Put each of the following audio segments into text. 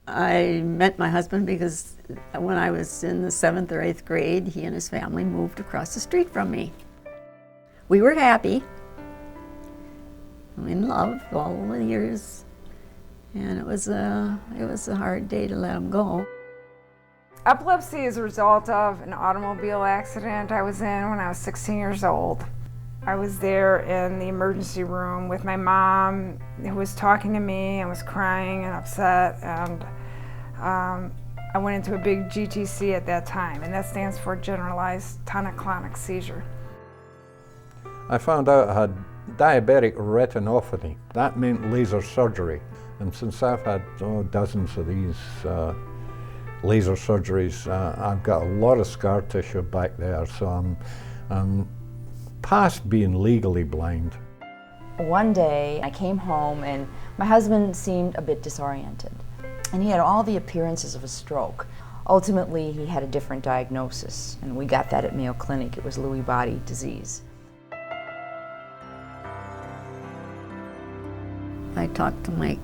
I met my husband because when I was in the 7th or 8th grade, he and his family moved across the street from me. We were happy, in love all the years, and it was a hard day to let him go. Epilepsy is a result of an automobile accident I was in when I was 16 years old. I was there in the emergency room with my mom, who was talking to me and was crying and upset, and I went into a big GTC at that time, and that stands for generalized tonic-clonic seizure. I found out I had diabetic retinopathy. That meant laser surgery, and since I've had dozens of these laser surgeries, I've got a lot of scar tissue back there, so I'm past being legally blind. One day I came home and my husband seemed a bit disoriented, and he had all the appearances of a stroke. Ultimately, he had a different diagnosis, and we got that at Mayo Clinic. It was Lewy body disease. I talked to my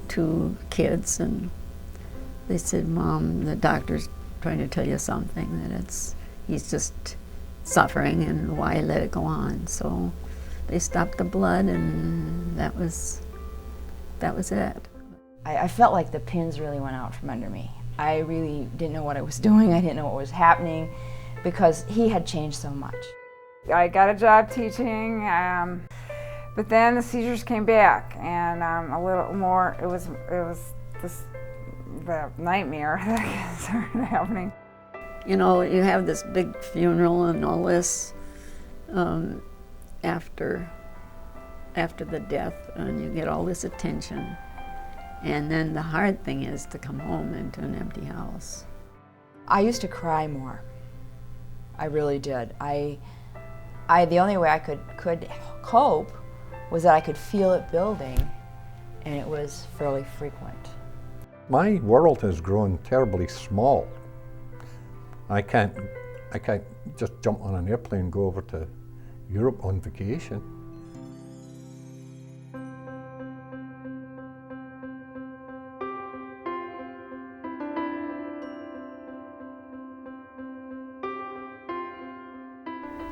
2 kids, and they said, "Mom, the doctor's trying to tell you something, that he's just suffering, and why let it go on?" So they stopped the blood, and that was it. I felt like the pins really went out from under me. I really didn't know what I was doing. I didn't know what was happening because he had changed so much. I got a job teaching, but then the seizures came back, and a little more. It was the nightmare that started happening. You know, you have this big funeral and all this after the death, and you get all this attention. And then the hard thing is to come home into an empty house. I used to cry more. I really did. The only way I could cope was that I could feel it building, and it was fairly frequent. My world has grown terribly small. I can't just jump on an airplane and go over to Europe on vacation.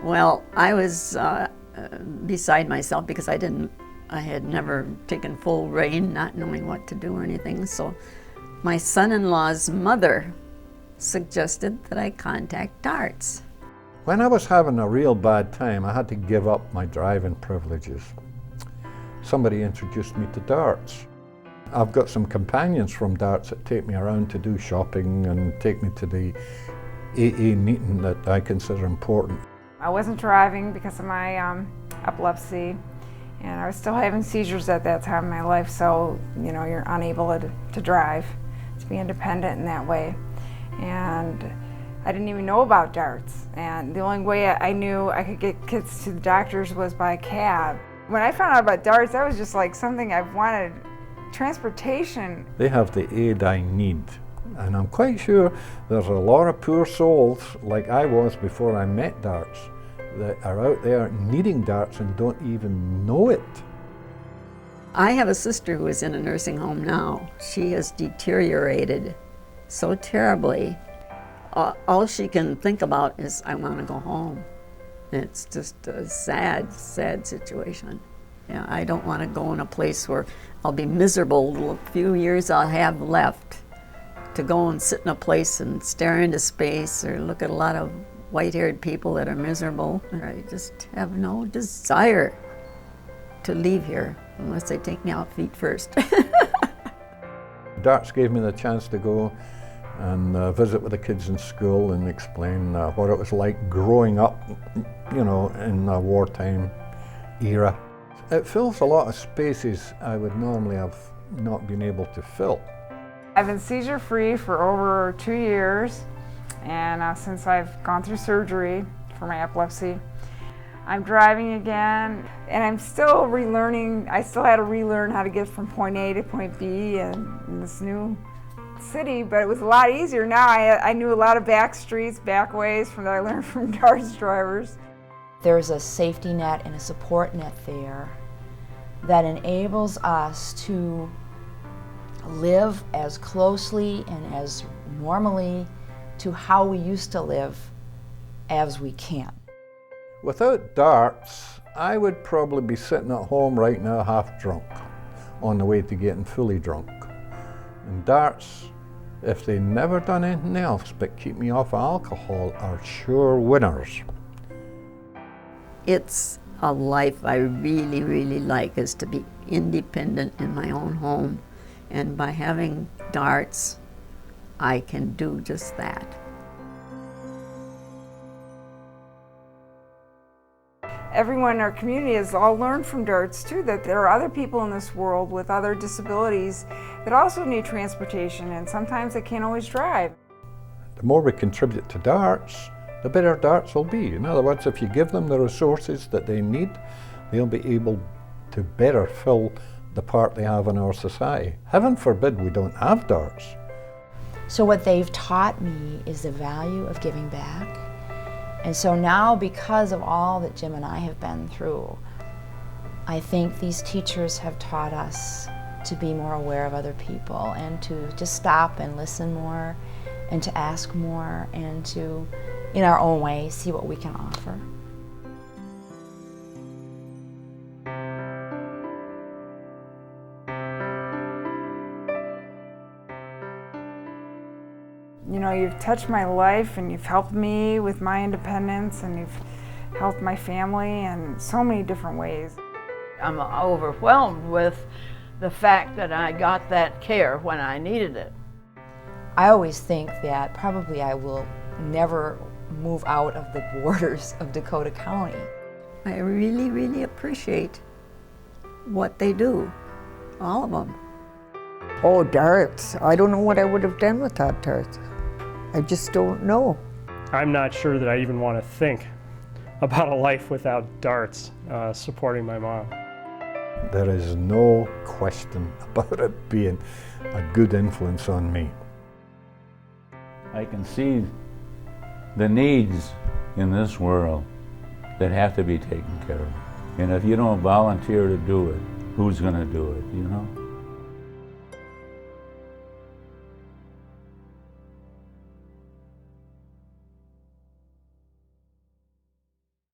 Well, I was beside myself because I had never taken full reign, not knowing what to do or anything. So my son-in-law's mother suggested that I contact DARTS. When I was having a real bad time, I had to give up my driving privileges. Somebody introduced me to DARTS. I've got some companions from DARTS that take me around to do shopping and take me to the AA meeting that I consider important. I wasn't driving because of my epilepsy, and I was still having seizures at that time in my life, so you're unable to drive, to be independent in that way. And I didn't even know about DARTS, and the only way I knew I could get kids to the doctors was by cab. When I found out about DARTS, that was just like something I wanted, transportation. They have the aid I need, and I'm quite sure there's a lot of poor souls like I was before I met DARTS that are out there needing DARTS and don't even know it. I have a sister who is in a nursing home now. She has deteriorated so terribly. All she can think about is, I want to go home. It's just a sad, sad situation. Yeah, I don't want to go in a place where I'll be miserable the few years I'll have left, to go and sit in a place and stare into space or look at a lot of white-haired people that are miserable. I just have no desire to leave here unless they take me out feet first. DARTS gave me the chance to go and visit with the kids in school and explain what it was like growing up, in a wartime era. It fills a lot of spaces I would normally have not been able to fill. I've been seizure-free for over 2 years, and since I've gone through surgery for my epilepsy, I'm driving again, and I'm still relearning. I still had to relearn how to get from point A to point B in this new city, but it was a lot easier now. I knew a lot of back streets, back ways that I learned from DARTS drivers. There's a safety net and a support net there that enables us to live as closely and as normally to how we used to live as we can. Without DARTS, I would probably be sitting at home right now half drunk, on the way to getting fully drunk. And DARTS, if they never done anything else but keep me off alcohol, are sure winners. It's a life I really, really like, is to be independent in my own home. And by having DARTS, I can do just that. Everyone in our community has all learned from DARTS too, that there are other people in this world with other disabilities that also need transportation, and sometimes they can't always drive. The more we contribute to DARTS, the better DARTS will be. In other words, if you give them the resources that they need, they'll be able to better fill the part they have in our society. Heaven forbid we don't have DARTS. So what they've taught me is the value of giving back. And so now, because of all that Jim and I have been through, I think these teachers have taught us to be more aware of other people and to just stop and listen more and to ask more and to, in our own way, see what we can offer. You know, you've touched my life and you've helped me with my independence and you've helped my family in so many different ways. I'm overwhelmed with the fact that I got that care when I needed it. I always think that probably I will never move out of the borders of Dakota County. I really, really appreciate what they do, all of them. Oh, DARTS. I don't know what I would have done without DARTS. I just don't know. I'm not sure that I even want to think about a life without DARTS supporting my mom. There is no question about it being a good influence on me. I can see the needs in this world that have to be taken care of. And if you don't volunteer to do it, who's going to do it, you know?